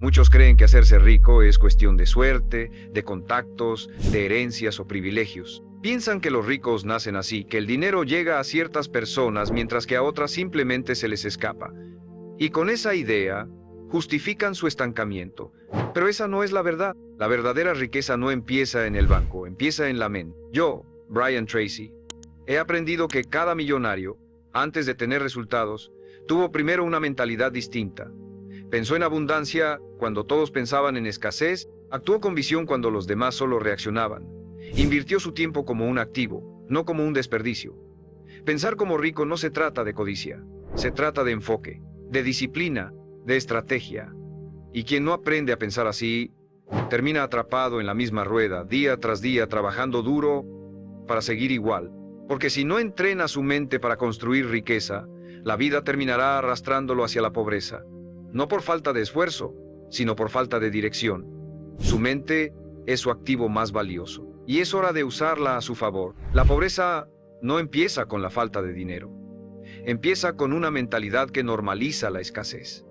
Muchos creen que hacerse rico es cuestión de suerte, de contactos, de herencias o privilegios. Piensan que los ricos nacen así, que el dinero llega a ciertas personas mientras que a otras simplemente se les escapa. Y con esa idea, justifican su estancamiento. Pero esa no es la verdad. La verdadera riqueza no empieza en el banco, empieza en la mente. Yo, Brian Tracy, he aprendido que cada millonario, antes de tener resultados, tuvo primero una mentalidad distinta. Pensó en abundancia cuando todos pensaban en escasez, actuó con visión cuando los demás solo reaccionaban. Invirtió su tiempo como un activo, no como un desperdicio. Pensar como rico no se trata de codicia, se trata de enfoque, de disciplina, de estrategia. Y quien no aprende a pensar así, termina atrapado en la misma rueda, día tras día, trabajando duro para seguir igual. Porque si no entrena su mente para construir riqueza, la vida terminará arrastrándolo hacia la pobreza. No por falta de esfuerzo, sino por falta de dirección. Su mente es su activo más valioso, y es hora de usarla a su favor. La pobreza no empieza con la falta de dinero. Empieza con una mentalidad que normaliza la escasez,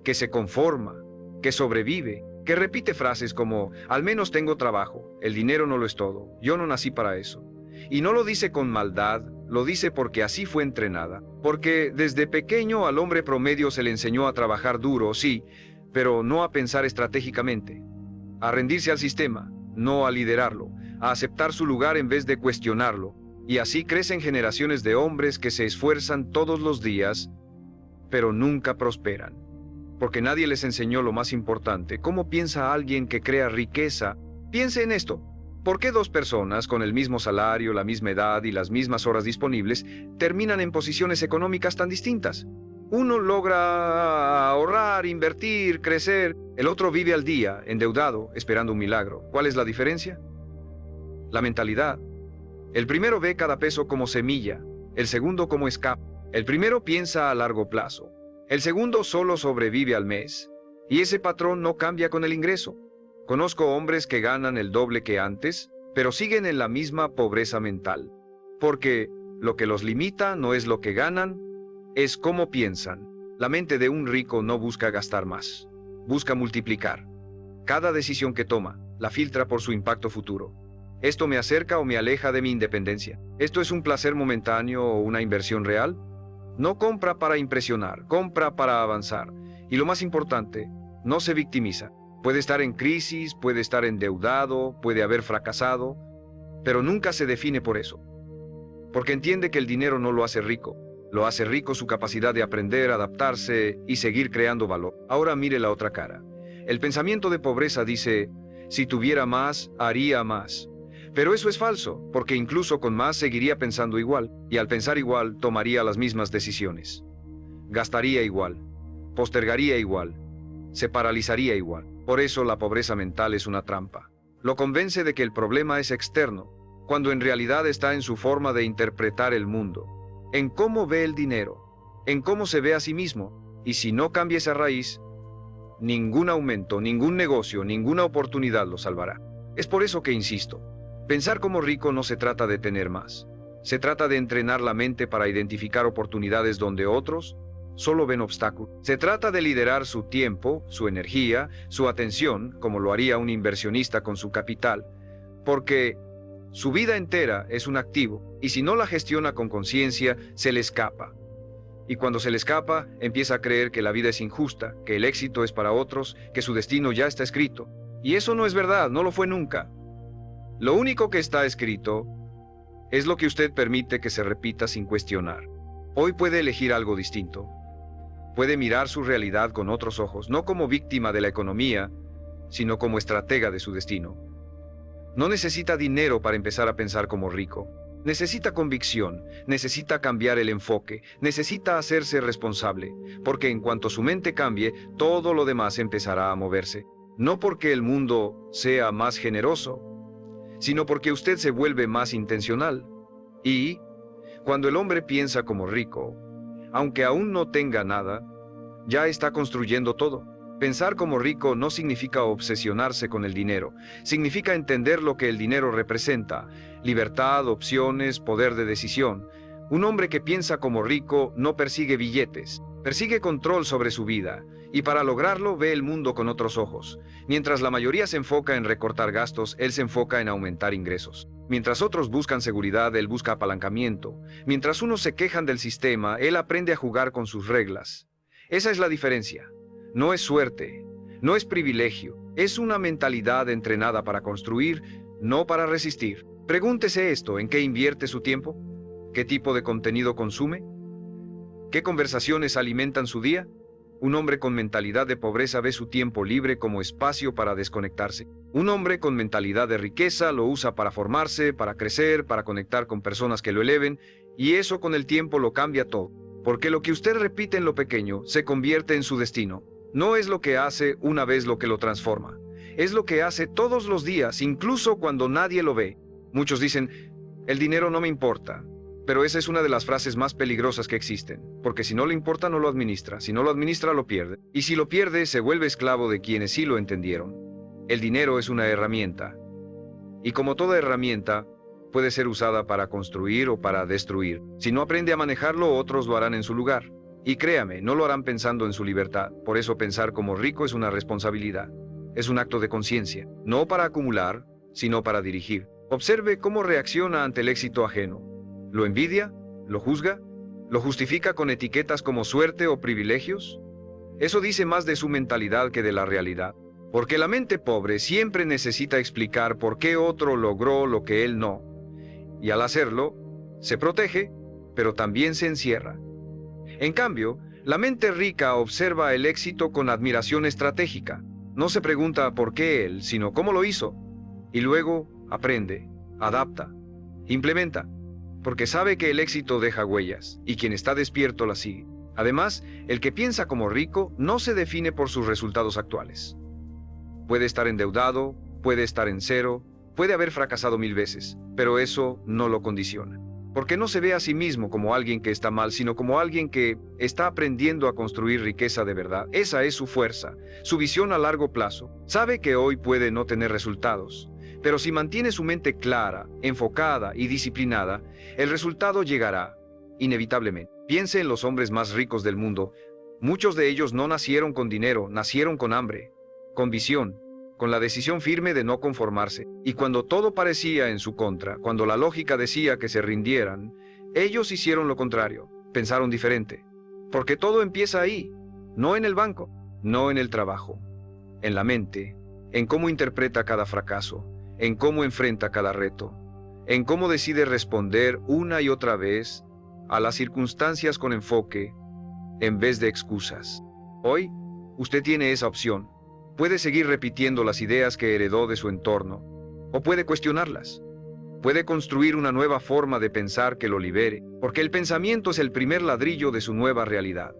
que se conforma, que sobrevive, que repite frases como, al menos tengo trabajo, el dinero no lo es todo, yo no nací para eso. Y no lo dice con maldad, lo dice porque así fue entrenada. Porque desde pequeño al hombre promedio se le enseñó a trabajar duro, sí, pero no a pensar estratégicamente, a rendirse al sistema, no a liderarlo, a aceptar su lugar en vez de cuestionarlo. Y así crecen generaciones de hombres que se esfuerzan todos los días, pero nunca prosperan. Porque nadie les enseñó lo más importante. ¿Cómo piensa alguien que crea riqueza? Piense en esto. ¿Por qué dos personas con el mismo salario, la misma edad y las mismas horas disponibles terminan en posiciones económicas tan distintas? Uno logra ahorrar, invertir, crecer. El otro vive al día, endeudado, esperando un milagro. ¿Cuál es la diferencia? La mentalidad. El primero ve cada peso como semilla, el segundo como escape. El primero piensa a largo plazo. El segundo solo sobrevive al mes. Y ese patrón no cambia con el ingreso. Conozco hombres que ganan el doble que antes, pero siguen en la misma pobreza mental. Porque lo que los limita no es lo que ganan, es cómo piensan. La mente de un rico no busca gastar más, busca multiplicar. Cada decisión que toma, la filtra por su impacto futuro. ¿Esto me acerca o me aleja de mi independencia? ¿Esto es un placer momentáneo o una inversión real? No compra para impresionar, compra para avanzar. Y lo más importante, no se victimiza. Puede estar en crisis, puede estar endeudado, puede haber fracasado, pero nunca se define por eso. Porque entiende que el dinero no lo hace rico. Lo hace rico su capacidad de aprender, adaptarse y seguir creando valor. Ahora mire la otra cara. El pensamiento de pobreza dice, si tuviera más, haría más. Pero eso es falso, porque incluso con más seguiría pensando igual, y al pensar igual, tomaría las mismas decisiones. Gastaría igual, postergaría igual, se paralizaría igual. Por eso la pobreza mental es una trampa. Lo convence de que el problema es externo, cuando en realidad está en su forma de interpretar el mundo, en cómo ve el dinero, en cómo se ve a sí mismo, y si no cambia esa raíz, ningún aumento, ningún negocio, ninguna oportunidad lo salvará. Es por eso que insisto, pensar como rico no se trata de tener más. Se trata de entrenar la mente para identificar oportunidades donde otros solo ven obstáculos. Se trata de liderar su tiempo, su energía, su atención, como lo haría un inversionista con su capital, porque su vida entera es un activo, y si no la gestiona con conciencia, se le escapa. Y cuando se le escapa, empieza a creer que la vida es injusta, que el éxito es para otros, que su destino ya está escrito. Y eso no es verdad, no lo fue nunca. Lo único que está escrito es lo que usted permite que se repita sin cuestionar. Hoy puede elegir algo distinto. Puede mirar su realidad con otros ojos, no como víctima de la economía, sino como estratega de su destino. No necesita dinero para empezar a pensar como rico. Necesita convicción, necesita cambiar el enfoque, necesita hacerse responsable, porque en cuanto su mente cambie, todo lo demás empezará a moverse. No porque el mundo sea más generoso, sino porque usted se vuelve más intencional. Y, cuando el hombre piensa como rico, aunque aún no tenga nada, ya está construyendo todo. Pensar como rico no significa obsesionarse con el dinero, significa entender lo que el dinero representa: libertad, opciones, poder de decisión. Un hombre que piensa como rico no persigue billetes, persigue control sobre su vida, Y para lograrlo ve el mundo con otros ojos. Mientras la mayoría se enfoca en recortar gastos, él se enfoca en aumentar ingresos. Mientras otros buscan seguridad, él busca apalancamiento. Mientras unos se quejan del sistema, él aprende a jugar con sus reglas. Esa es la diferencia. No es suerte, no es privilegio, es una mentalidad entrenada para construir, no para resistir. Pregúntese esto: ¿en qué invierte su tiempo? ¿Qué tipo de contenido consume? ¿Qué conversaciones alimentan su día? Un hombre con mentalidad de pobreza ve su tiempo libre como espacio para desconectarse. Un hombre con mentalidad de riqueza lo usa para formarse, para crecer, para conectar con personas que lo eleven, y eso con el tiempo lo cambia todo. Porque lo que usted repite en lo pequeño se convierte en su destino. No es lo que hace una vez lo que lo transforma. Es lo que hace todos los días, incluso cuando nadie lo ve. Muchos dicen, el dinero no me importa. Pero esa es una de las frases más peligrosas que existen, porque si no le importa no lo administra, si no lo administra lo pierde, y si lo pierde se vuelve esclavo de quienes sí lo entendieron. El dinero es una herramienta, y como toda herramienta, puede ser usada para construir o para destruir. Si no aprende a manejarlo, otros lo harán en su lugar. Y créame, no lo harán pensando en su libertad, por eso pensar como rico es una responsabilidad. Es un acto de conciencia, no para acumular, sino para dirigir. Observe cómo reacciona ante el éxito ajeno. ¿Lo envidia? ¿Lo juzga? ¿Lo justifica con etiquetas como suerte o privilegios? Eso dice más de su mentalidad que de la realidad. Porque la mente pobre siempre necesita explicar por qué otro logró lo que él no. Y al hacerlo, se protege, pero también se encierra. En cambio, la mente rica observa el éxito con admiración estratégica. No se pregunta por qué él, sino cómo lo hizo. Y luego aprende, adapta, implementa. Porque sabe que el éxito deja huellas, y quien está despierto la sigue. Además, el que piensa como rico no se define por sus resultados actuales. Puede estar endeudado, puede estar en cero, puede haber fracasado 1000 veces, pero eso no lo condiciona. Porque no se ve a sí mismo como alguien que está mal, sino como alguien que está aprendiendo a construir riqueza de verdad. Esa es su fuerza, su visión a largo plazo. Sabe que hoy puede no tener resultados, pero si mantiene su mente clara, enfocada y disciplinada, el resultado llegará, inevitablemente. Piense en los hombres más ricos del mundo. Muchos de ellos no nacieron con dinero, nacieron con hambre, con visión, con la decisión firme de no conformarse. Y cuando todo parecía en su contra, cuando la lógica decía que se rindieran, ellos hicieron lo contrario, pensaron diferente. Porque todo empieza ahí, no en el banco, no en el trabajo, en la mente, en cómo interpreta cada fracaso, en cómo enfrenta cada reto, en cómo decide responder una y otra vez a las circunstancias con enfoque, en vez de excusas. Hoy, usted tiene esa opción. Puede seguir repitiendo las ideas que heredó de su entorno, o puede cuestionarlas. Puede construir una nueva forma de pensar que lo libere, porque el pensamiento es el primer ladrillo de su nueva realidad.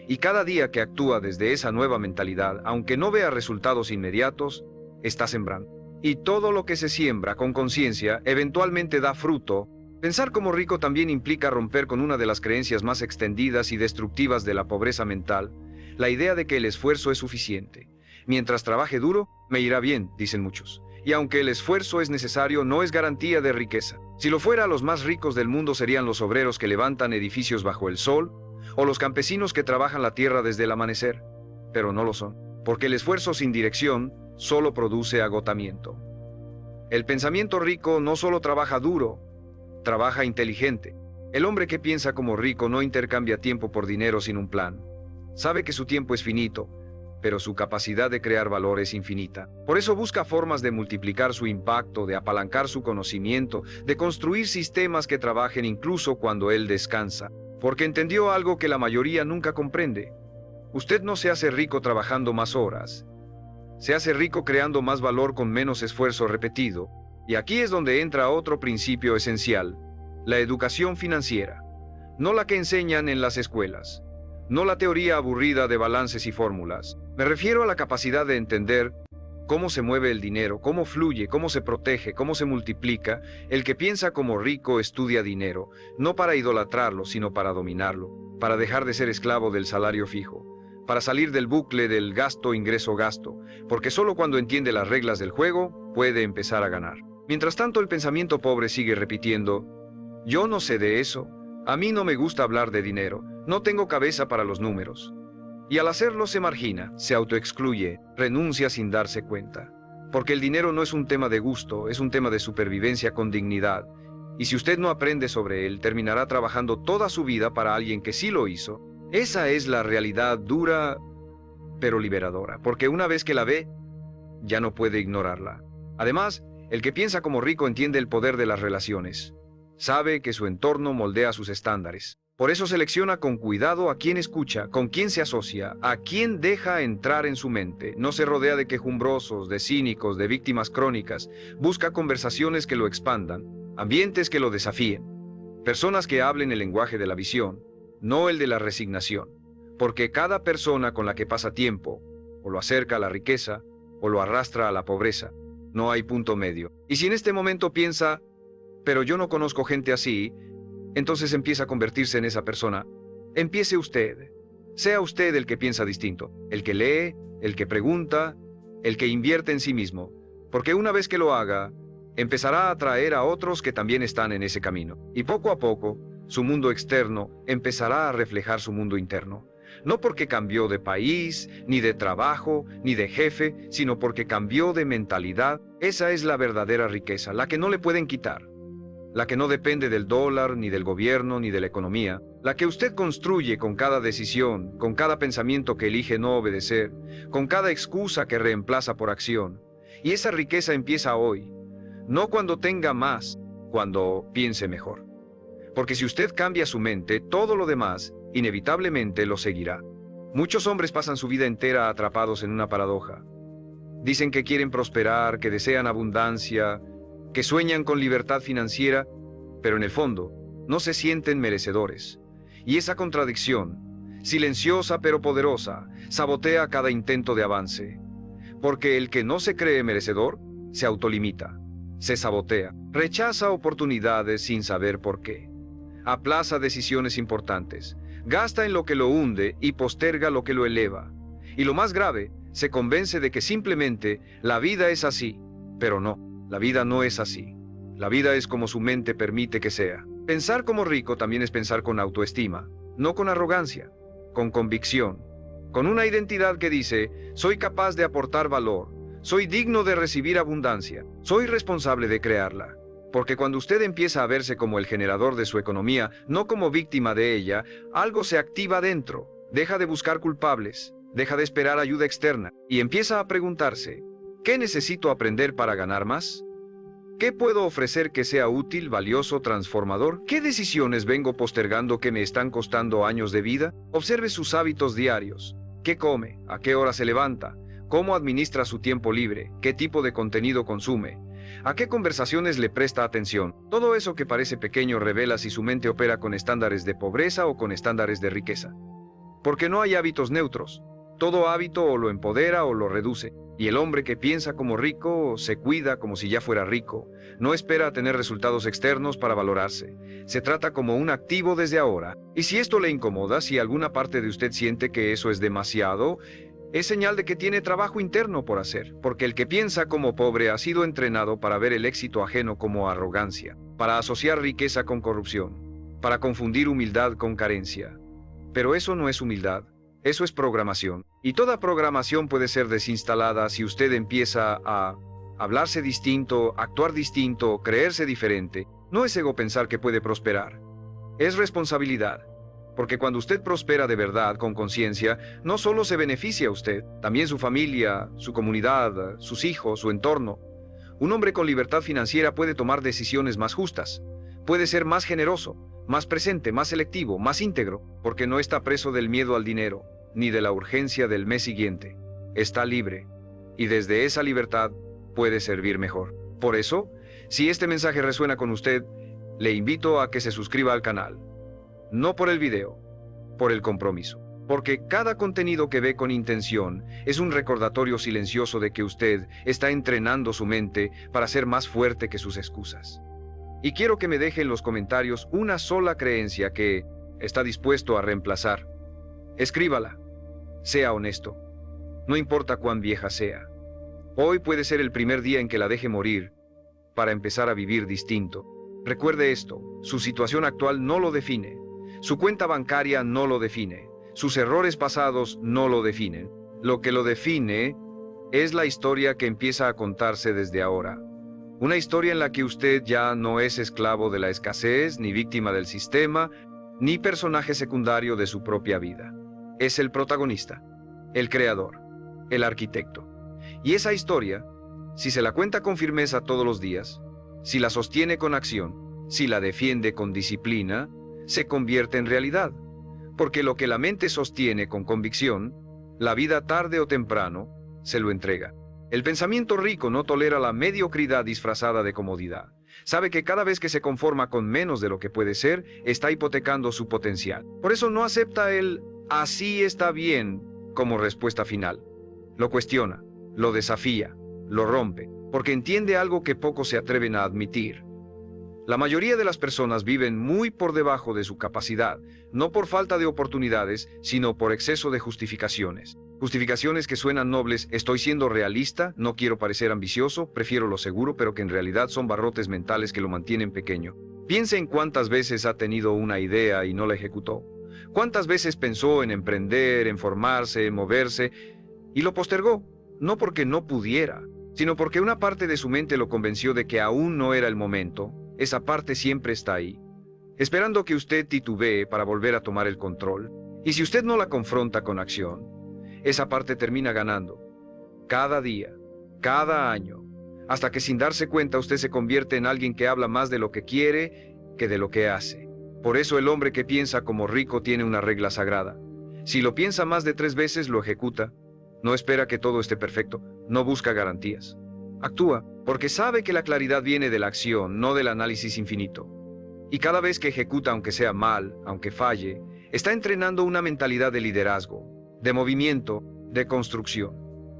Y cada día que actúa desde esa nueva mentalidad, aunque no vea resultados inmediatos, está sembrando. Y todo lo que se siembra con conciencia eventualmente da fruto. Pensar como rico también implica romper con una de las creencias más extendidas y destructivas de la pobreza mental, la idea de que el esfuerzo es suficiente. Mientras trabaje duro, me irá bien, dicen muchos. Y aunque el esfuerzo es necesario, no es garantía de riqueza. Si lo fuera, los más ricos del mundo serían los obreros que levantan edificios bajo el sol, o los campesinos que trabajan la tierra desde el amanecer. Pero no lo son, porque el esfuerzo sin dirección solo produce agotamiento. El pensamiento rico no solo trabaja duro, trabaja inteligente. El hombre que piensa como rico no intercambia tiempo por dinero sin un plan. Sabe que su tiempo es finito, pero su capacidad de crear valor es infinita. Por eso busca formas de multiplicar su impacto, de apalancar su conocimiento, de construir sistemas que trabajen incluso cuando él descansa, porque entendió algo que la mayoría nunca comprende. Usted no se hace rico trabajando más horas. Se hace rico creando más valor con menos esfuerzo repetido. Y aquí es donde entra otro principio esencial: la educación financiera. No la que enseñan en las escuelas. No la teoría aburrida de balances y fórmulas. Me refiero a la capacidad de entender cómo se mueve el dinero, cómo fluye, cómo se protege, cómo se multiplica. El que piensa como rico estudia dinero, no para idolatrarlo, sino para dominarlo, para dejar de ser esclavo del salario fijo, para salir del bucle del gasto, ingreso, gasto, porque solo cuando entiende las reglas del juego puede empezar a ganar. Mientras tanto, el pensamiento pobre sigue repitiendo: yo no sé de eso, a mí no me gusta hablar de dinero, no tengo cabeza para los números. Y al hacerlo se margina, se autoexcluye, renuncia sin darse cuenta. Porque el dinero no es un tema de gusto, es un tema de supervivencia con dignidad. Y si usted no aprende sobre él, terminará trabajando toda su vida para alguien que sí lo hizo. Esa es la realidad dura, pero liberadora, porque una vez que la ve, ya no puede ignorarla. Además, el que piensa como rico entiende el poder de las relaciones. Sabe que su entorno moldea sus estándares. Por eso selecciona con cuidado a quién escucha, con quién se asocia, a quién deja entrar en su mente. No se rodea de quejumbrosos, de cínicos, de víctimas crónicas. Busca conversaciones que lo expandan, ambientes que lo desafíen. Personas que hablen el lenguaje de la visión, no el de la resignación. Porque cada persona con la que pasa tiempo, o lo acerca a la riqueza, o lo arrastra a la pobreza. No hay punto medio. Y si en este momento piensa, pero yo no conozco gente así, entonces empieza a convertirse en esa persona. Empiece usted. Sea usted el que piensa distinto, el que lee, el que pregunta, el que invierte en sí mismo. Porque una vez que lo haga, empezará a atraer a otros que también están en ese camino. Y poco a poco, su mundo externo empezará a reflejar su mundo interno. No porque cambió de país, ni de trabajo, ni de jefe, sino porque cambió de mentalidad. Esa es la verdadera riqueza, la que no le pueden quitar. La que no depende del dólar, ni del gobierno, ni de la economía. La que usted construye con cada decisión, con cada pensamiento que elige no obedecer, con cada excusa que reemplaza por acción. Y esa riqueza empieza hoy. No cuando tenga más, cuando piense mejor. Porque si usted cambia su mente, todo lo demás inevitablemente lo seguirá. Muchos hombres pasan su vida entera atrapados en una paradoja. Dicen que quieren prosperar, que desean abundancia, que sueñan con libertad financiera, pero en el fondo no se sienten merecedores. Y esa contradicción, silenciosa pero poderosa, sabotea cada intento de avance. Porque el que no se cree merecedor, se autolimita, se sabotea, rechaza oportunidades sin saber por qué. Aplaza decisiones importantes, gasta en lo que lo hunde y posterga lo que lo eleva. Y lo más grave, se convence de que simplemente la vida es así, pero no. La vida no es así. La vida es como su mente permite que sea. Pensar como rico también es pensar con autoestima, no con arrogancia, con convicción, con una identidad que dice, soy capaz de aportar valor, soy digno de recibir abundancia, soy responsable de crearla. Porque cuando usted empieza a verse como el generador de su economía, no como víctima de ella, algo se activa dentro, deja de buscar culpables, deja de esperar ayuda externa, y empieza a preguntarse, ¿qué necesito aprender para ganar más? ¿Qué puedo ofrecer que sea útil, valioso, transformador? ¿Qué decisiones vengo postergando que me están costando años de vida? Observe sus hábitos diarios. ¿Qué come? ¿A qué hora se levanta? ¿Cómo administra su tiempo libre? ¿Qué tipo de contenido consume? ¿A qué conversaciones le presta atención? Todo eso que parece pequeño revela si su mente opera con estándares de pobreza o con estándares de riqueza. Porque no hay hábitos neutros. Todo hábito o lo empodera o lo reduce. Y el hombre que piensa como rico se cuida como si ya fuera rico. No espera a tener resultados externos para valorarse. Se trata como un activo desde ahora. Y si esto le incomoda, si alguna parte de usted siente que eso es demasiado, es señal de que tiene trabajo interno por hacer. Porque el que piensa como pobre ha sido entrenado para ver el éxito ajeno como arrogancia, para asociar riqueza con corrupción, para confundir humildad con carencia. Pero eso no es humildad. Eso es programación. Y toda programación puede ser desinstalada si usted empieza a hablarse distinto, actuar distinto, creerse diferente. No es ego pensar que puede prosperar. Es responsabilidad. Porque cuando usted prospera de verdad, con conciencia, no solo se beneficia a usted, también su familia, su comunidad, sus hijos, su entorno. Un hombre con libertad financiera puede tomar decisiones más justas. Puede ser más generoso, más presente, más selectivo, más íntegro, porque no está preso del miedo al dinero, ni de la urgencia del mes siguiente. Está libre, y desde esa libertad puede servir mejor. Por eso, si este mensaje resuena con usted, le invito a que se suscriba al canal. No por el video, por el compromiso. Porque cada contenido que ve con intención es un recordatorio silencioso de que usted está entrenando su mente para ser más fuerte que sus excusas. Y quiero que me deje en los comentarios una sola creencia que está dispuesto a reemplazar. Escríbala. Sea honesto. No importa cuán vieja sea. Hoy puede ser el primer día en que la deje morir para empezar a vivir distinto. Recuerde esto, su situación actual no lo define. Su cuenta bancaria no lo define. Sus errores pasados no lo definen. Lo que lo define es la historia que empieza a contarse desde ahora. Una historia en la que usted ya no es esclavo de la escasez, ni víctima del sistema, ni personaje secundario de su propia vida. Es el protagonista, el creador, el arquitecto. Y esa historia, si se la cuenta con firmeza todos los días, si la sostiene con acción, si la defiende con disciplina, se convierte en realidad. Porque lo que la mente sostiene con convicción, la vida tarde o temprano se lo entrega. El pensamiento rico no tolera la mediocridad disfrazada de comodidad. Sabe que cada vez que se conforma con menos de lo que puede ser, está hipotecando su potencial. Por eso no acepta el "así está bien" como respuesta final. Lo cuestiona, lo desafía, lo rompe, porque entiende algo que pocos se atreven a admitir. La mayoría de las personas viven muy por debajo de su capacidad, no por falta de oportunidades, sino por exceso de justificaciones. Justificaciones que suenan nobles: estoy siendo realista, no quiero parecer ambicioso, prefiero lo seguro, pero que en realidad son barrotes mentales que lo mantienen pequeño. Piense en cuántas veces ha tenido una idea y no la ejecutó. Cuántas veces pensó en emprender, en formarse, en moverse, y lo postergó, no porque no pudiera, sino porque una parte de su mente lo convenció de que aún no era el momento. Esa parte siempre está ahí, esperando que usted titubee para volver a tomar el control. Y si usted no la confronta con acción, esa parte termina ganando. Cada día, cada año, hasta que sin darse cuenta usted se convierte en alguien que habla más de lo que quiere que de lo que hace. Por eso el hombre que piensa como rico tiene una regla sagrada. Si lo piensa más de 3 veces, lo ejecuta. No espera que todo esté perfecto, no busca garantías. Actúa, porque sabe que la claridad viene de la acción, no del análisis infinito. Y cada vez que ejecuta, aunque sea mal, aunque falle, está entrenando una mentalidad de liderazgo, de movimiento, de construcción.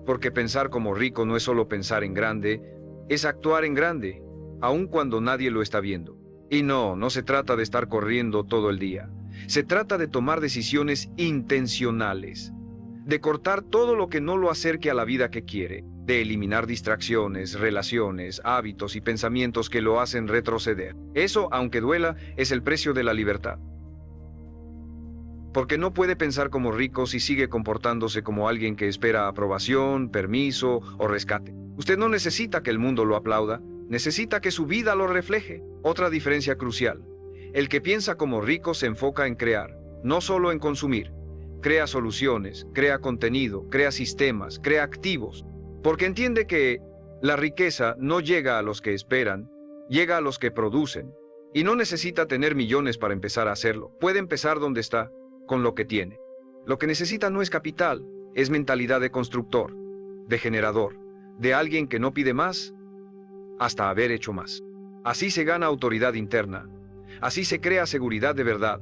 Porque pensar como rico no es solo pensar en grande, es actuar en grande, aun cuando nadie lo está viendo. Y no se trata de estar corriendo todo el día. Se trata de tomar decisiones intencionales, de cortar todo lo que no lo acerque a la vida que quiere, de eliminar distracciones, relaciones, hábitos y pensamientos que lo hacen retroceder. Eso, aunque duela, es el precio de la libertad. Porque no puede pensar como rico si sigue comportándose como alguien que espera aprobación, permiso o rescate. Usted no necesita que el mundo lo aplauda, necesita que su vida lo refleje. Otra diferencia crucial: el que piensa como rico se enfoca en crear, no solo en consumir. Crea soluciones, crea contenido, crea sistemas, crea activos. Porque entiende que la riqueza no llega a los que esperan, llega a los que producen. Y no necesita tener millones para empezar a hacerlo. Puede empezar donde está, con lo que tiene. Lo que necesita no es capital, es mentalidad de constructor, de generador, de alguien que no pide más hasta haber hecho más. Así se gana autoridad interna, así se crea seguridad de verdad,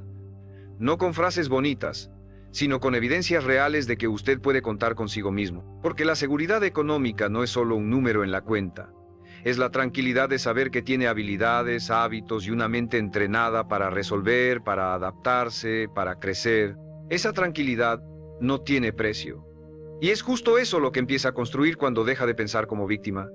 no con frases bonitas, sino con evidencias reales de que usted puede contar consigo mismo. Porque la seguridad económica no es solo un número en la cuenta, es la tranquilidad de saber que tiene habilidades, hábitos y una mente entrenada para resolver, para adaptarse, para crecer. Esa tranquilidad no tiene precio. Y es justo eso lo que empieza a construir cuando deja de pensar como víctima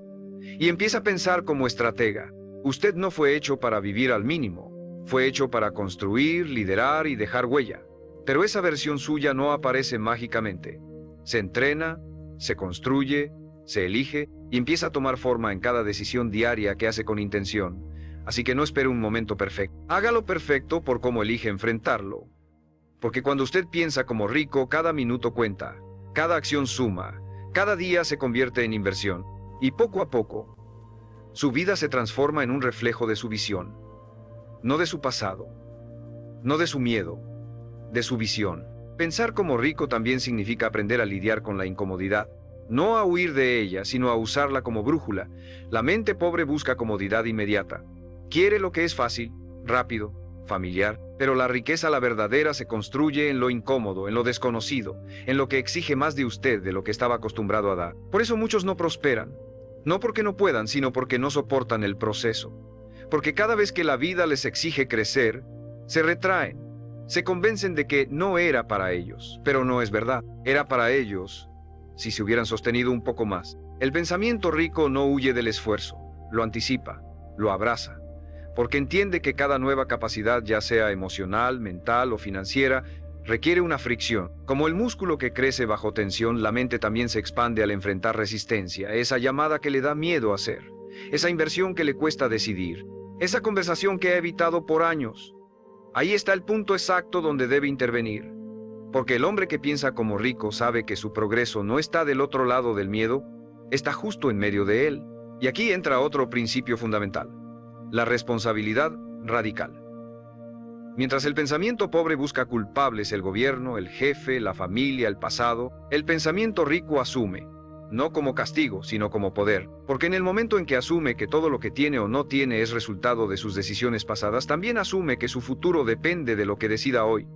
y empieza a pensar como estratega. Usted no fue hecho para vivir al mínimo, fue hecho para construir, liderar y dejar huella. Pero esa versión suya no aparece mágicamente. Se entrena, se construye, se elige y empieza a tomar forma en cada decisión diaria que hace con intención. Así que no espere un momento perfecto. Hágalo perfecto por cómo elige enfrentarlo. Porque cuando usted piensa como rico, cada minuto cuenta, cada acción suma, cada día se convierte en inversión. Y poco a poco, su vida se transforma en un reflejo de su visión. No de su pasado, no de su miedo, de su visión. Pensar como rico también significa aprender a lidiar con la incomodidad. No a huir de ella, sino a usarla como brújula. La mente pobre busca comodidad inmediata. Quiere lo que es fácil, rápido, familiar. Pero la riqueza, la verdadera, se construye en lo incómodo, en lo desconocido, en lo que exige más de usted de lo que estaba acostumbrado a dar. Por eso muchos no prosperan. No porque no puedan, sino porque no soportan el proceso. Porque cada vez que la vida les exige crecer, se retraen. Se convencen de que no era para ellos, pero no es verdad. Era para ellos si se hubieran sostenido un poco más. El pensamiento rico no huye del esfuerzo, lo anticipa, lo abraza, porque entiende que cada nueva capacidad, ya sea emocional, mental o financiera, requiere una fricción. Como el músculo que crece bajo tensión, la mente también se expande al enfrentar resistencia, esa llamada que le da miedo hacer, esa inversión que le cuesta decidir, esa conversación que ha evitado por años. Ahí está el punto exacto donde debe intervenir. Porque el hombre que piensa como rico sabe que su progreso no está del otro lado del miedo, está justo en medio de él. Y aquí entra otro principio fundamental: la responsabilidad radical. Mientras el pensamiento pobre busca culpables, el gobierno, el jefe, la familia, el pasado, el pensamiento rico asume, no como castigo, sino como poder, porque en el momento en que asume que todo lo que tiene o no tiene es resultado de sus decisiones pasadas, también asume que su futuro depende de lo que decida hoy.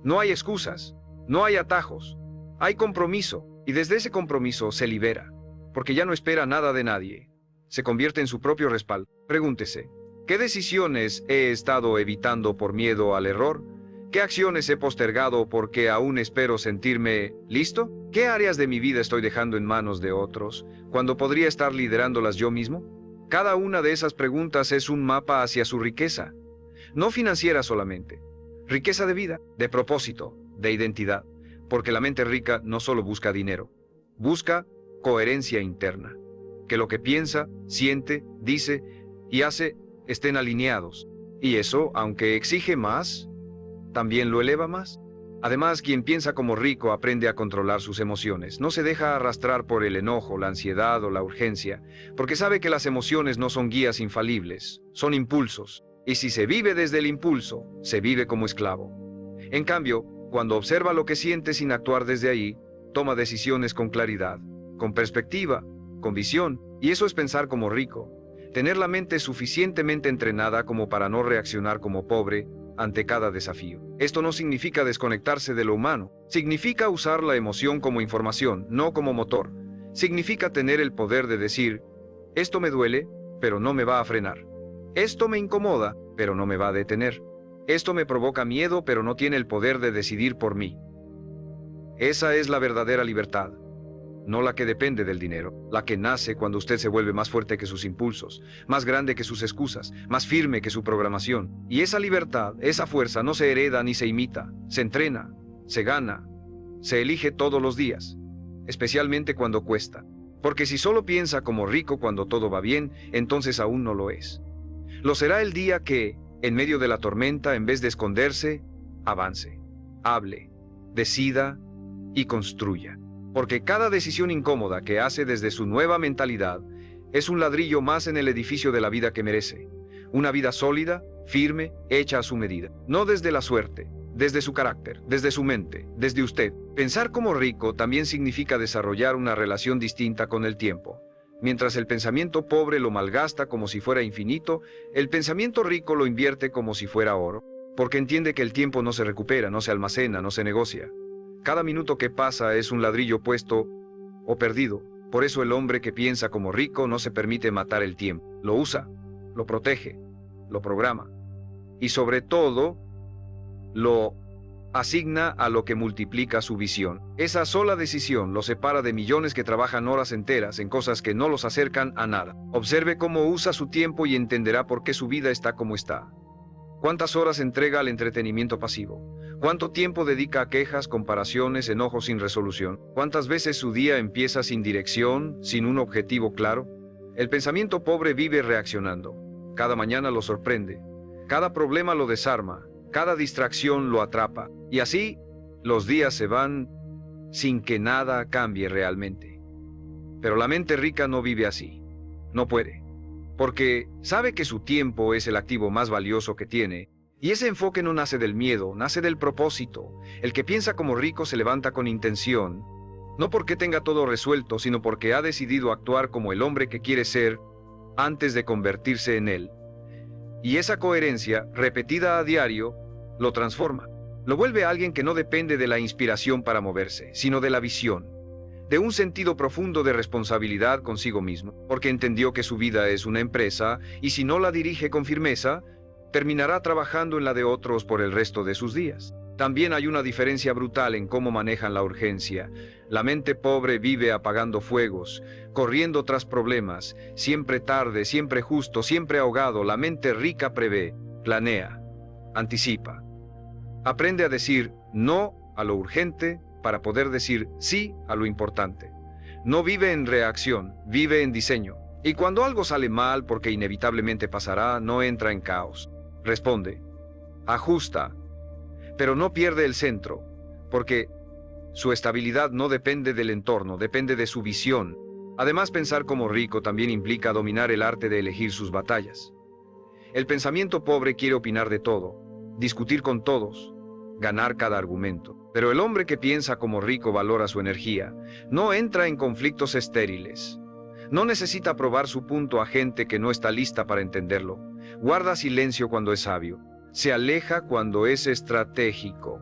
No hay excusas, no hay atajos, hay compromiso, y desde ese compromiso se libera, porque ya no espera nada de nadie, se convierte en su propio respaldo. Pregúntese: ¿qué decisiones he estado evitando por miedo al error? ¿Qué acciones he postergado porque aún espero sentirme listo? ¿Qué áreas de mi vida estoy dejando en manos de otros cuando podría estar liderándolas yo mismo? Cada una de esas preguntas es un mapa hacia su riqueza, no financiera solamente, riqueza de vida, de propósito, de identidad, porque la mente rica no solo busca dinero, busca coherencia interna, que lo que piensa, siente, dice y hace estén alineados, y eso, aunque exige más, también lo eleva más. Además, quien piensa como rico aprende a controlar sus emociones, no se deja arrastrar por el enojo, la ansiedad o la urgencia, porque sabe que las emociones no son guías infalibles, son impulsos, y si se vive desde el impulso, se vive como esclavo. En cambio, cuando observa lo que siente sin actuar desde ahí, toma decisiones con claridad, con perspectiva, con visión, y eso es pensar como rico. Tener la mente suficientemente entrenada como para no reaccionar como pobre ante cada desafío. Esto no significa desconectarse de lo humano, significa usar la emoción como información, no como motor. Significa tener el poder de decir: esto me duele, pero no me va a frenar. Esto me incomoda, pero no me va a detener. Esto me provoca miedo, pero no tiene el poder de decidir por mí. Esa es la verdadera libertad. No la que depende del dinero, la que nace cuando usted se vuelve más fuerte que sus impulsos, más grande que sus excusas, más firme que su programación. Y esa libertad, esa fuerza no se hereda ni se imita, se entrena, se gana, se elige todos los días, especialmente cuando cuesta. Porque si solo piensa como rico cuando todo va bien, entonces aún no lo es. Lo será el día que, en medio de la tormenta, en vez de esconderse, avance, hable, decida y construya. Porque cada decisión incómoda que hace desde su nueva mentalidad es un ladrillo más en el edificio de la vida que merece. Una vida sólida, firme, hecha a su medida. No desde la suerte, desde su carácter, desde su mente, desde usted. Pensar como rico también significa desarrollar una relación distinta con el tiempo. Mientras el pensamiento pobre lo malgasta como si fuera infinito, el pensamiento rico lo invierte como si fuera oro. Porque entiende que el tiempo no se recupera, no se almacena, no se negocia. Cada minuto que pasa es un ladrillo puesto o perdido. Por eso el hombre que piensa como rico no se permite matar el tiempo. Lo usa, lo protege, lo programa. Y sobre todo, lo asigna a lo que multiplica su visión. Esa sola decisión lo separa de millones que trabajan horas enteras en cosas que no los acercan a nada. Observe cómo usa su tiempo y entenderá por qué su vida está como está. ¿Cuántas horas entrega al entretenimiento pasivo? ¿Cuánto tiempo dedica a quejas, comparaciones, enojos sin resolución? ¿Cuántas veces su día empieza sin dirección, sin un objetivo claro? El pensamiento pobre vive reaccionando. Cada mañana lo sorprende. Cada problema lo desarma. Cada distracción lo atrapa. Y así, los días se van sin que nada cambie realmente. Pero la mente rica no vive así. No puede. Porque sabe que su tiempo es el activo más valioso que tiene. Y ese enfoque no nace del miedo, nace del propósito. El que piensa como rico se levanta con intención, no porque tenga todo resuelto, sino porque ha decidido actuar como el hombre que quiere ser antes de convertirse en él. Y esa coherencia, repetida a diario, lo transforma. Lo vuelve a alguien que no depende de la inspiración para moverse, sino de la visión, de un sentido profundo de responsabilidad consigo mismo, porque entendió que su vida es una empresa, y si no la dirige con firmeza, terminará trabajando en la de otros por el resto de sus días. También hay una diferencia brutal en cómo manejan la urgencia. La mente pobre vive apagando fuegos, corriendo tras problemas, siempre tarde, siempre justo, siempre ahogado. La mente rica prevé, planea, anticipa. Aprende a decir no a lo urgente para poder decir sí a lo importante. No vive en reacción, vive en diseño. Y cuando algo sale mal, porque inevitablemente pasará, no entra en caos. Responde, ajusta, pero no pierde el centro, porque su estabilidad no depende del entorno, depende de su visión. Además, pensar como rico también implica dominar el arte de elegir sus batallas. El pensamiento pobre quiere opinar de todo, discutir con todos, ganar cada argumento. Pero el hombre que piensa como rico valora su energía, no entra en conflictos estériles. No necesita probar su punto a gente que no está lista para entenderlo. Guarda silencio cuando es sabio. Se aleja cuando es estratégico.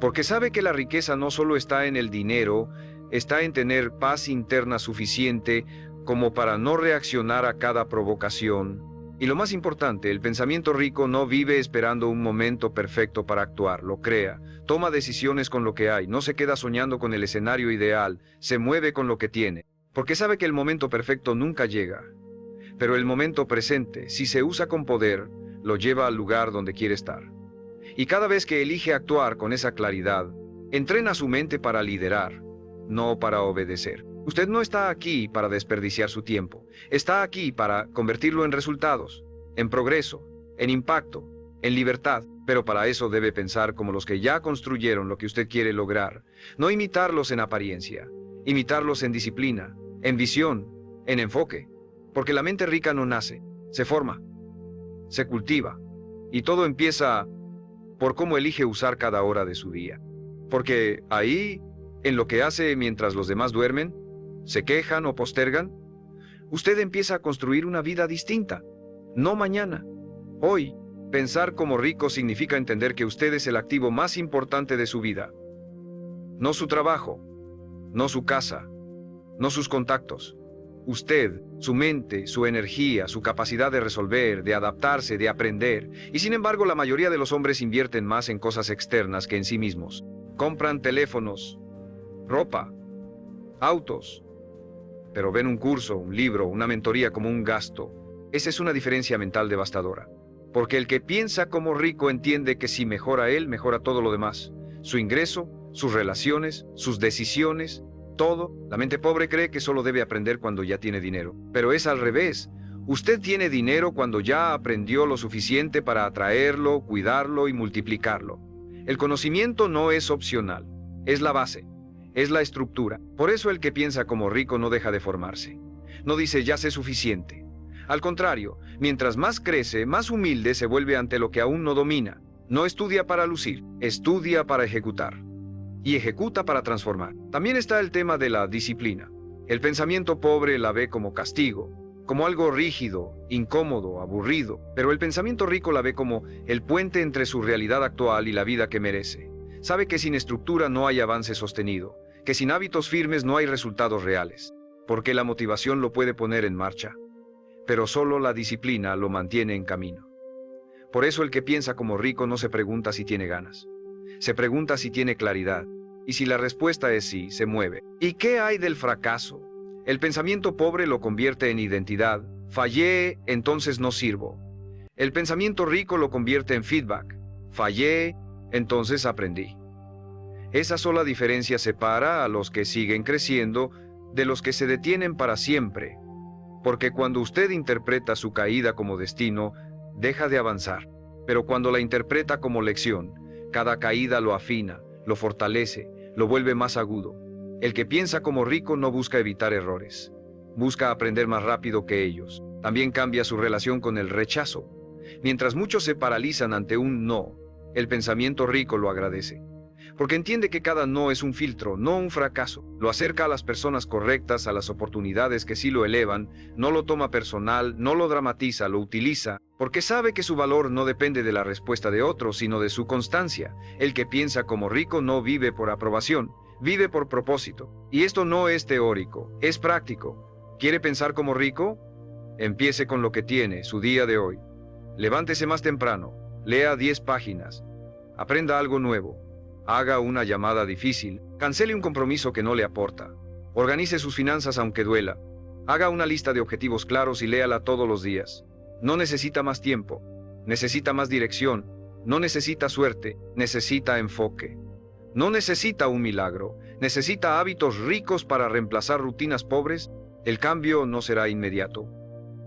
Porque sabe que la riqueza no solo está en el dinero, está en tener paz interna suficiente como para no reaccionar a cada provocación. Y lo más importante, el pensamiento rico no vive esperando un momento perfecto para actuar, lo crea, toma decisiones con lo que hay, no se queda soñando con el escenario ideal, se mueve con lo que tiene, porque sabe que el momento perfecto nunca llega. Pero el momento presente, si se usa con poder, lo lleva al lugar donde quiere estar. Y cada vez que elige actuar con esa claridad, entrena su mente para liderar, no para obedecer. Usted no está aquí para desperdiciar su tiempo. Está aquí para convertirlo en resultados, en progreso, en impacto, en libertad. Pero para eso debe pensar como los que ya construyeron lo que usted quiere lograr. No imitarlos en apariencia, imitarlos en disciplina, en visión, en enfoque. Porque la mente rica no nace, se forma, se cultiva. Y todo empieza por cómo elige usar cada hora de su día. Porque ahí, en lo que hace mientras los demás duermen, se quejan o postergan, usted empieza a construir una vida distinta. No mañana, hoy. Pensar como rico significa entender que usted es el activo más importante de su vida. No su trabajo, no su casa, no sus contactos. Usted, su mente, su energía, su capacidad de resolver, de adaptarse, de aprender. Y sin embargo, la mayoría de los hombres invierten más en cosas externas que en sí mismos. Compran teléfonos, ropa, autos, pero ven un curso, un libro, una mentoría como un gasto. Esa es una diferencia mental devastadora. Porque el que piensa como rico entiende que si mejora él, mejora todo lo demás. Su ingreso, sus relaciones, sus decisiones, todo. La mente pobre cree que solo debe aprender cuando ya tiene dinero. Pero es al revés. Usted tiene dinero cuando ya aprendió lo suficiente para atraerlo, cuidarlo y multiplicarlo. El conocimiento no es opcional, es la base. Es la estructura. Por eso el que piensa como rico no deja de formarse. No dice ya sé suficiente. Al contrario, mientras más crece, más humilde se vuelve ante lo que aún no domina. No estudia para lucir, estudia para ejecutar. Y ejecuta para transformar. También está el tema de la disciplina. El pensamiento pobre la ve como castigo, como algo rígido, incómodo, aburrido. Pero el pensamiento rico la ve como el puente entre su realidad actual y la vida que merece. Sabe que sin estructura no hay avance sostenido, que sin hábitos firmes no hay resultados reales, porque la motivación lo puede poner en marcha, pero solo la disciplina lo mantiene en camino. Por eso el que piensa como rico no se pregunta si tiene ganas, se pregunta si tiene claridad, y si la respuesta es sí, se mueve. ¿Y qué hay del fracaso? El pensamiento pobre lo convierte en identidad. Fallé, entonces no sirvo. El pensamiento rico lo convierte en feedback. Fallé, entonces aprendí. Esa sola diferencia separa a los que siguen creciendo de los que se detienen para siempre. Porque cuando usted interpreta su caída como destino, deja de avanzar. Pero cuando la interpreta como lección, cada caída lo afina, lo fortalece, lo vuelve más agudo. El que piensa como rico no busca evitar errores. Busca aprender más rápido que ellos. También cambia su relación con el rechazo. Mientras muchos se paralizan ante un no, el pensamiento rico lo agradece. Porque entiende que cada no es un filtro, no un fracaso. Lo acerca a las personas correctas, a las oportunidades que sí lo elevan, no lo toma personal, no lo dramatiza, lo utiliza, porque sabe que su valor no depende de la respuesta de otros, sino de su constancia. El que piensa como rico no vive por aprobación, vive por propósito. Y esto no es teórico, es práctico. ¿Quiere pensar como rico? Empiece con lo que tiene, su día de hoy. Levántese más temprano, lea 10 páginas, aprenda algo nuevo. Haga una llamada difícil, cancele un compromiso que no le aporta, organice sus finanzas aunque duela, haga una lista de objetivos claros y léala todos los días. No necesita más tiempo, necesita más dirección, no necesita suerte, necesita enfoque. No necesita un milagro, necesita hábitos ricos para reemplazar rutinas pobres. El cambio no será inmediato.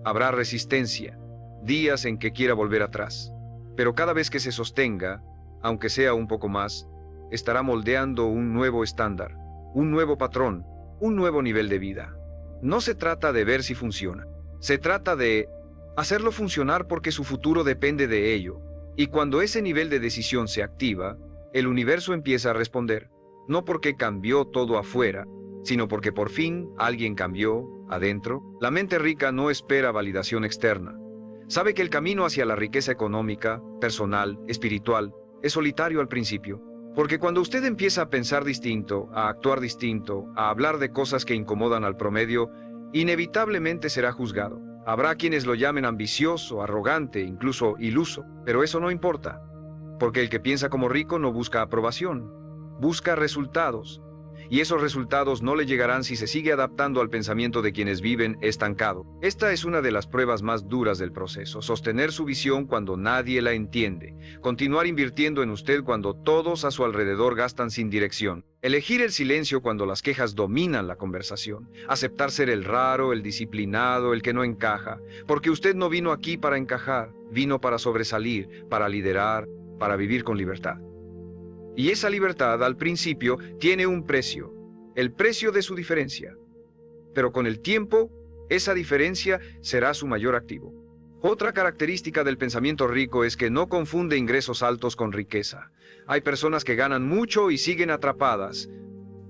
Habrá resistencia, días en que quiera volver atrás. Pero cada vez que se sostenga, aunque sea un poco más, estará moldeando un nuevo estándar, un nuevo patrón, un nuevo nivel de vida. No se trata de ver si funciona. Se trata de hacerlo funcionar porque su futuro depende de ello. Y cuando ese nivel de decisión se activa, el universo empieza a responder. No porque cambió todo afuera, sino porque por fin alguien cambió adentro. La mente rica no espera validación externa. Sabe que el camino hacia la riqueza económica, personal, espiritual, es solitario al principio. Porque cuando usted empieza a pensar distinto, a actuar distinto, a hablar de cosas que incomodan al promedio, inevitablemente será juzgado. Habrá quienes lo llamen ambicioso, arrogante, incluso iluso, pero eso no importa. Porque el que piensa como rico no busca aprobación, busca resultados. Y esos resultados no le llegarán si se sigue adaptando al pensamiento de quienes viven estancado. Esta es una de las pruebas más duras del proceso, sostener su visión cuando nadie la entiende, continuar invirtiendo en usted cuando todos a su alrededor gastan sin dirección, elegir el silencio cuando las quejas dominan la conversación, aceptar ser el raro, el disciplinado, el que no encaja, porque usted no vino aquí para encajar, vino para sobresalir, para liderar, para vivir con libertad. Y esa libertad, al principio, tiene un precio, el precio de su diferencia. Pero con el tiempo, esa diferencia será su mayor activo. Otra característica del pensamiento rico es que no confunde ingresos altos con riqueza. Hay personas que ganan mucho y siguen atrapadas,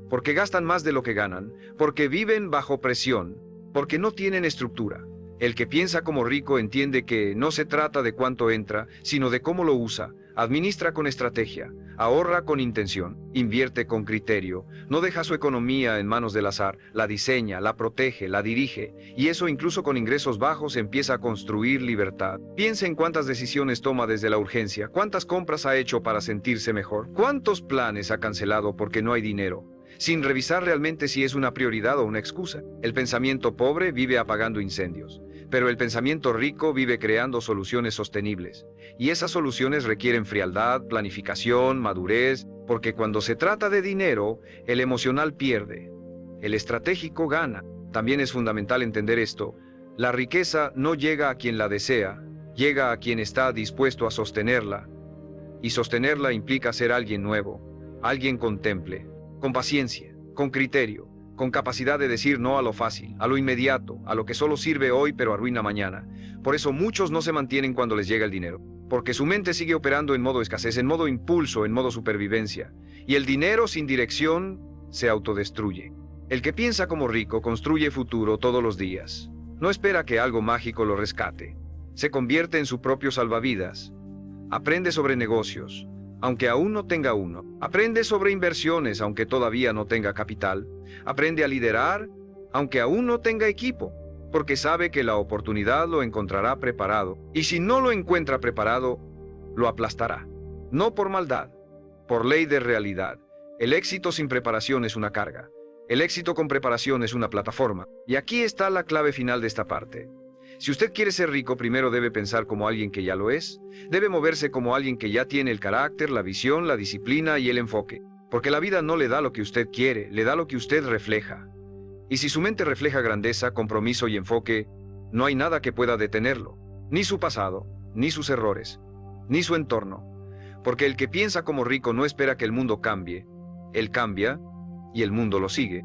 porque gastan más de lo que ganan, porque viven bajo presión, porque no tienen estructura. El que piensa como rico entiende que no se trata de cuánto entra, sino de cómo lo usa. Administra con estrategia, ahorra con intención, invierte con criterio, no deja su economía en manos del azar, la diseña, la protege, la dirige, y eso incluso con ingresos bajos empieza a construir libertad. Piensa en cuántas decisiones toma desde la urgencia, cuántas compras ha hecho para sentirse mejor, cuántos planes ha cancelado porque no hay dinero, sin revisar realmente si es una prioridad o una excusa. El pensamiento pobre vive apagando incendios, pero el pensamiento rico vive creando soluciones sostenibles. Y esas soluciones requieren frialdad, planificación, madurez, porque cuando se trata de dinero, el emocional pierde, el estratégico gana. También es fundamental entender esto: la riqueza no llega a quien la desea, llega a quien está dispuesto a sostenerla. Y sostenerla implica ser alguien nuevo, alguien con temple, con paciencia, con criterio, con capacidad de decir no a lo fácil, a lo inmediato, a lo que solo sirve hoy pero arruina mañana. Por eso muchos no se mantienen cuando les llega el dinero, porque su mente sigue operando en modo escasez, en modo impulso, en modo supervivencia. Y el dinero sin dirección se autodestruye. El que piensa como rico construye futuro todos los días. No espera que algo mágico lo rescate. Se convierte en su propio salvavidas. Aprende sobre negocios, aunque aún no tenga uno. Aprende sobre inversiones, aunque todavía no tenga capital. Aprende a liderar, aunque aún no tenga equipo, porque sabe que la oportunidad lo encontrará preparado. Y si no lo encuentra preparado, lo aplastará. No por maldad, por ley de realidad. El éxito sin preparación es una carga. El éxito con preparación es una plataforma. Y aquí está la clave final de esta parte. Si usted quiere ser rico, primero debe pensar como alguien que ya lo es. Debe moverse como alguien que ya tiene el carácter, la visión, la disciplina y el enfoque. Porque la vida no le da lo que usted quiere, le da lo que usted refleja. Y si su mente refleja grandeza, compromiso y enfoque, no hay nada que pueda detenerlo. Ni su pasado, ni sus errores, ni su entorno. Porque el que piensa como rico no espera que el mundo cambie. Él cambia y el mundo lo sigue.